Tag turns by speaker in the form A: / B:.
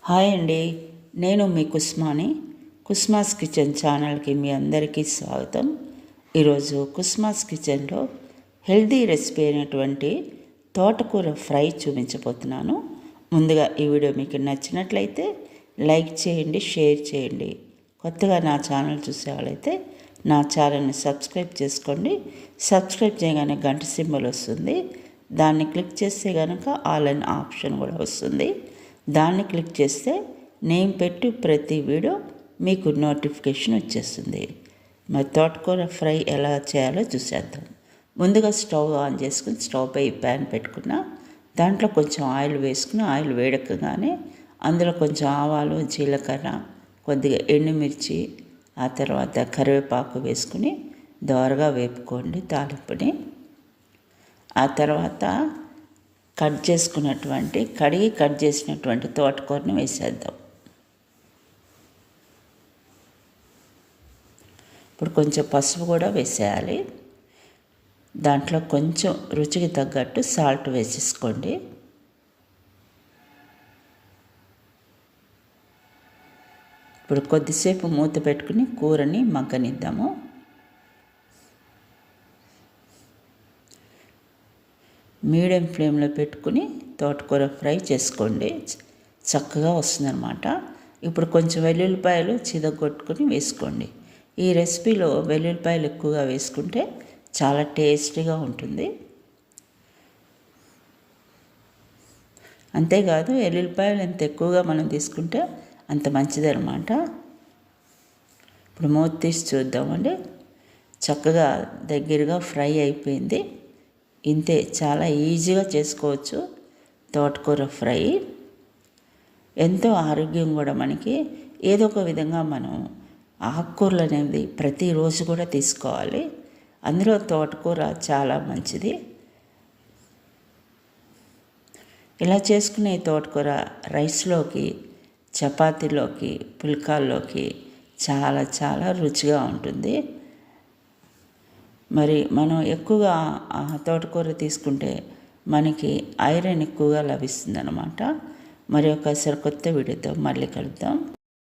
A: Hi అండి, నేను మీ Kusmani. కుస్మాస్ kitchen ఛానల్కి మీ అందరికీ స్వాగతం. ఈరోజు కుస్మాస్ కిచెన్లో హెల్దీ రెసిపీ అయినటువంటి తోటకూర ఫ్రై చూపించబోతున్నాను. ముందుగా ఈ వీడియో మీకు నచ్చినట్లయితే లైక్ చేయండి, షేర్ చేయండి. కొత్తగా నా ఛానల్ చూసేవాళ్ళైతే నా ఛానల్ని సబ్స్క్రైబ్ చేసుకోండి. సబ్స్క్రైబ్ చేయగానే గంట సింబల్ వస్తుంది, దాన్ని క్లిక్ చేస్తే కనుక ఆల్ అనే ఆప్షన్ కూడా వస్తుంది. దాన్ని క్లిక్ చేస్తే నేను పెట్టి ప్రతి వీడియో మీకు నోటిఫికేషన్ వచ్చేస్తుంది. మరి తోటకూర ఫ్రై ఎలా చేయాలో చూసేద్దాం. ముందుగా స్టవ్ ఆన్ చేసుకుని స్టవ్ పై ప్యాన్ పెట్టుకున్న దాంట్లో కొంచెం ఆయిల్ వేసుకుని ఆయిల్ వేడెక్కగానే అందులో కొంచెం ఆవాలు, జీలకర్ర, కొద్దిగా ఎండుమిర్చి, ఆ తర్వాత కరివేపాకు వేసుకుని దోరగా వేపుకోండి తాలింపుని. ఆ తర్వాత కడిగి కట్ చేసినటువంటి తోటకూరని వేసేద్దాం. ఇప్పుడు కొంచెం పసుపు కూడా వేసేయాలి. దాంట్లో కొంచెం రుచికి తగ్గట్టు సాల్ట్ వేసేసుకోండి. ఇప్పుడు కొద్దిసేపు మూత పెట్టుకుని కూరని మగ్గనిద్దాము. మీడియం ఫ్లేమ్లో పెట్టుకుని తోటకూర ఫ్రై చేసుకోండి, చక్కగా వస్తుందన్నమాట. ఇప్పుడు కొంచెం వెల్లుల్లిపాయలు చితగొట్టుకుని వేసుకోండి. ఈ రెసిపీలో వెల్లుల్లిపాయలు ఎక్కువగా వేసుకుంటే చాలా టేస్టీగా ఉంటుంది. అంతేకాదు వెల్లుల్లిపాయలు ఎంత ఎక్కువగా మనం తీసుకుంటే అంత మంచిదన్నమాట. ఇప్పుడు మూత తీసి చూద్దామండి. చక్కగా దగ్గరగా ఫ్రై అయిపోయింది. ఇంతే, చాలా ఈజీగా చేసుకోవచ్చు తోటకూర ఫ్రై. ఎంతో ఆరోగ్యం కూడా మనకి. ఏదో ఒక విధంగా మనం ఆకుకూరలు అనేది ప్రతిరోజు కూడా తీసుకోవాలి. అందులో తోటకూర చాలా మంచిది. ఇలా చేసుకునే తోటకూర రైస్లోకి, చపాతీలోకి, పుల్కాల్లోకి చాలా చాలా రుచిగా ఉంటుంది. మరి మనం ఎక్కువగా తోటకూర తీసుకుంటే మనకి ఐరన్ ఎక్కువగా లభిస్తుంది అన్నమాట. మరి ఒకసారి కొత్త వీడియోతో మళ్ళీ కలుద్దాం.